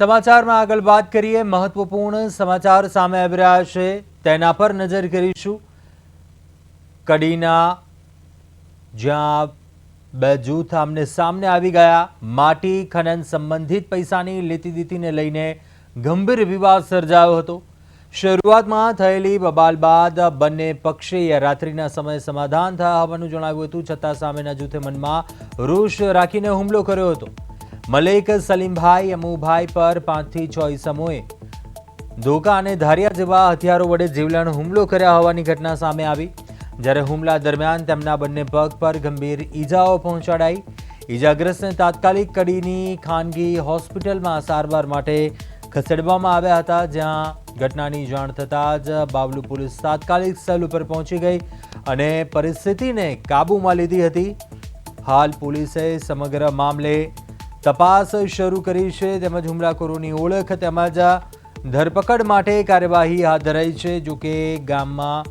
સમાચારમાં આગળ વાત કરીએ મહત્વપૂર્ણ સમાચાર સામે આવી રહ્યા છે તેના પર નજર કરીશું। કડીના જ્યાં બે જૂથ આમને સામને આવી ગયા। માટી ખનન સંબંધિત પૈસાની લેતી દીતીને લઈને ગંભીર વિવાદ સર્જાયો હતો। શરૂઆતમાં થયેલી બબાલ બાદ બંને પક્ષે રાત્રિના સમયે સમાધાન થયા હોવાનું જણાવ્યું હતું, છતાં સામેના જૂથે મનમાં રોષ રાખીને હુમલો કર્યો હતો। મલેક સલીમભાઈ અમુભાઈ પર 5 થી 6 ઈસમોએ ધોકા અને ધારિયા જેવા હથિયારો વડે જીવલેણ હુમલો કર્યા હોવાની ઘટના સામે આવી। જ્યારે હુમલા દરમિયાન તેમના બંને પગ પર ગંભીર ઈજાઓ પહોંચાડાઈ। ઈજાગ્રસ્તને તાત્કાલિક કડીની ખાનગી હોસ્પિટલમાં સારવાર માટે ખસેડવામાં આવ્યા હતા, જ્યાં ઘટનાની જાણ થતાં જ બાવલુ પોલીસ તાત્કાલિક સ્થળ ઉપર પહોંચી ગઈ અને પરિસ્થિતિને કાબૂમાં લીધી હતી। હાલ પોલીસે સમગ્ર મામલે તપાસ શરૂ કરી છે, તેમજ હુમલાખોરોની ઓળખ તેમજ ધરપકડ માટે કાર્યવાહી હાથ ધરાઈ છે। જો કે ગામમાં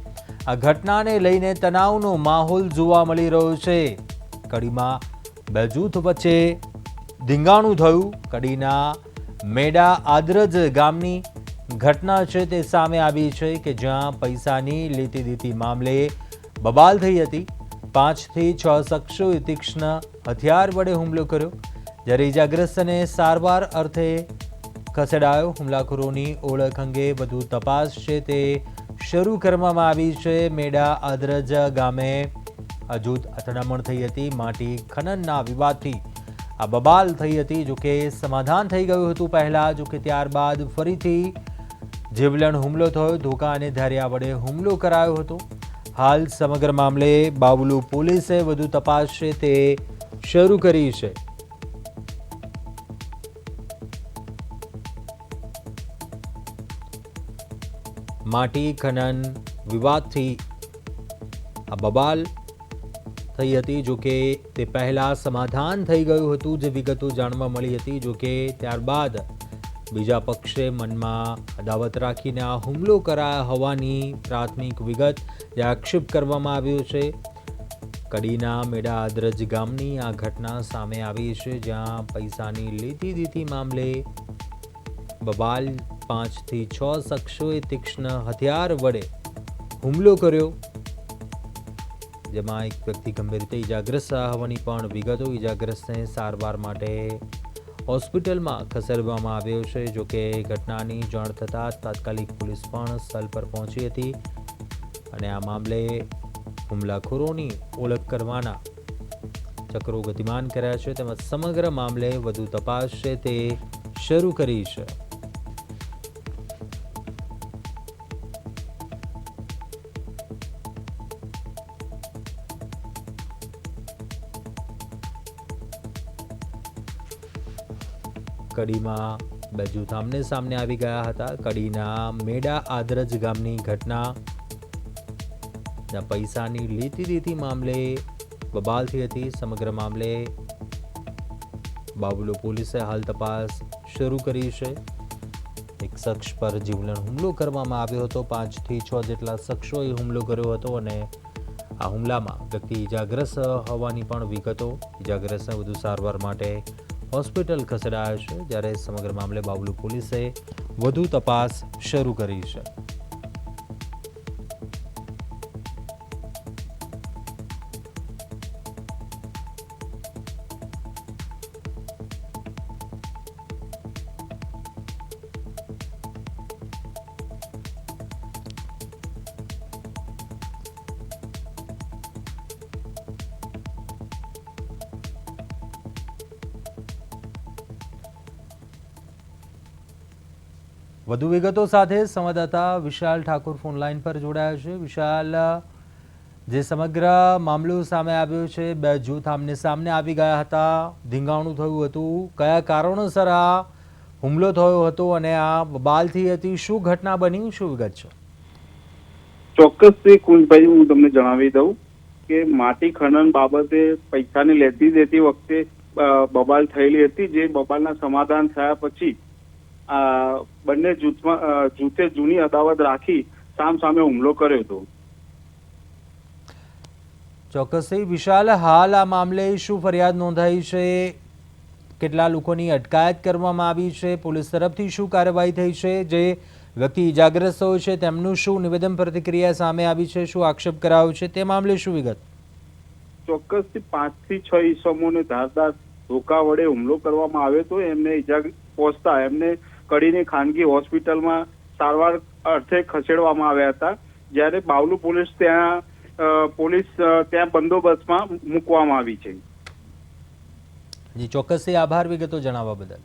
આ ઘટનાને લઈને તણાવનો માહોલ જોવા મળી રહ્યો છે। કડીમાં બે જૂથ વચ્ચે ધીંગાણું થયું। કડીના મેડા આદરજ ગામની ઘટના છે તે સામે આવી છે કે જ્યાં પૈસાની લેતી દીતી મામલે બબાલ થઈ હતી। 5 થી 6 શખ્સોએ તીક્ષ્ણ હથિયાર વડે હુમલો કર્યો, જ્યારે ઈજાગ્રસ્તને સારવાર અર્થે ખસેડાયો। હુમલાખોરોની ઓળખ અંગે વધુ તપાસ છે તે શરૂ કરવામાં આવી છે। મેડા આદરજ ગામે આ જૂથ અથડામણ થઈ હતી। માટી ખનનના વિવાદથી આ બબાલ થઈ હતી। જોકે સમાધાન થઈ ગયું હતું પહેલા, જોકે ત્યારબાદ ફરીથી જીવલેણ હુમલો થયો। ધોકા અને ધારિયા વડે હુમલો કરાયો હતો। હાલ સમગ્ર મામલે બાવલુ પોલીસે વધુ તપાસ છે તે શરૂ કરી છે। માટી ખનન વિવાદથી આ બબાલ થઈ હતી। જોકે તે પહેલા સમાધાન થઈ ગયું હતું, જે વિગતો જાણવા મળી હતી। જોકે ત્યારબાદ બીજા પક્ષે મનમાં અદાવત રાખીને આ હુમલો કરાયા હોવાની પ્રાથમિક વિગત જે આક્ષેપ કરવામાં આવ્યો છે। કડીના મેડા આદરજ ગામની આ ઘટના સામે આવી છે, જ્યાં પૈસાની લેતી દીતી મામલે બબાલ 5 થી 6 શખ્સોએ તીક્ષ્ણ હથિયાર વડે હુમલો કર્યો, જેમાં એક વ્યક્તિ ગંભીર રીતે ઈજાગ્રસ્ત હોવાની પણ વિગતો। ઈજાગ્રસ્તને સારવાર માટે હોસ્પિટલમાં ખસેડવામાં આવ્યો છે। જોકે ઘટનાની જાણ થતાં તાત્કાલિક પોલીસ પણ સ્થળ પર પહોંચી હતી અને આ મામલે હુમલાખોરોની ઓળખ કરવાના ચક્રો ગતિમાન કર્યા છે, તેમજ સમગ્ર મામલે વધુ તપાસ છે તે શરૂ કરી છે। કડીમાં બે જૂથ આમને સામને આવી ગયા હતા। કડીના મેડા આદરજ ગામની ઘટના જ્યાં પૈસાની લેતી દીતી મામલે બબાલ થઈ હતી। સમગ્ર મામલે બાવલુ પોલીસે હાલ તપાસ શરૂ કરી છે। એક શખ્સ પર જીવલેણ હુમલો કરવામાં આવ્યો હતો। 5 થી 6 જેટલા શખ્સોએ હુમલો કર્યો હતો અને આ હુમલામાં વ્યક્તિ ઈજાગ્રસ્ત હોવાની પણ વિગતો। ઈજાગ્રસ્તને વધુ સારવાર માટે હોસ્પિટલ ખસેડાયો છે, જ્યારે સમગ્ર મામલે બાવલુ પોલીસે વધુ તપાસ શરૂ કરી છે। વધુ વિગતો સાથે સંવાદદાતા વિશાલ ઠાકોર ફોન લાઈન પર જોડાયા છે। વિશાલ, જે સમગ્ર મામલો સામે આવ્યો છે, બે જૂથ આમને સામને આવી ગયા હતા, ધીંગાણું થયું હતું, કયા કારણોસર આ હુમલો થયો હતો અને આ બબાલ થઈ હતી, શું ઘટના બની, શું વિગત છે? ચોક્કસથી કુંજભાઈ, હું તમને જણાવી દઉં કે માટી ખનન બાબતે પૈસાની લેતી દેતી વખતે બબાલ થયેલી હતી, જે બબાલના સમાધાન થયા પછી બંને જૂથે જૂની અદાવત રાખી સામસામે હુમલો કર્યો હતો। ચોક્કસથી વિશાલ, હાલ આ મામલે શું ફરિયાદ નોંધાઈ છે, કેટલા લોકોની અટકાયત કરવામાં આવી છે, પોલીસ તરફથી શું કાર્યવાહી થઈ છે, જે વ્યક્તિ ઇજાગ્રસ્ત થયો છે તેમનું શું નિવેદન પ્રતિક્રિયા સામે આવી છે, શું આક્ષેપ કરાયો છે, તે મામલે શું વિગત? ચોક્કસથી 5 થી 6 ઈસમોને ધારદાર ધોકા વડે હુમલો કરવામાં આવ્યો હતો. એમને ઈજા પહોંચતા એમને કડીની ખાનગી હોસ્પિટલમાં સારવાર અર્થે ખસેડવામાં આવ્યા હતા, જ્યારે બાવલુ પોલીસ ત્યાં બંદોબસ્તમાં મૂકવામાં આવી છે. જી, ચોક્કસથી આભાર વિગતો જણાવવા બદલ.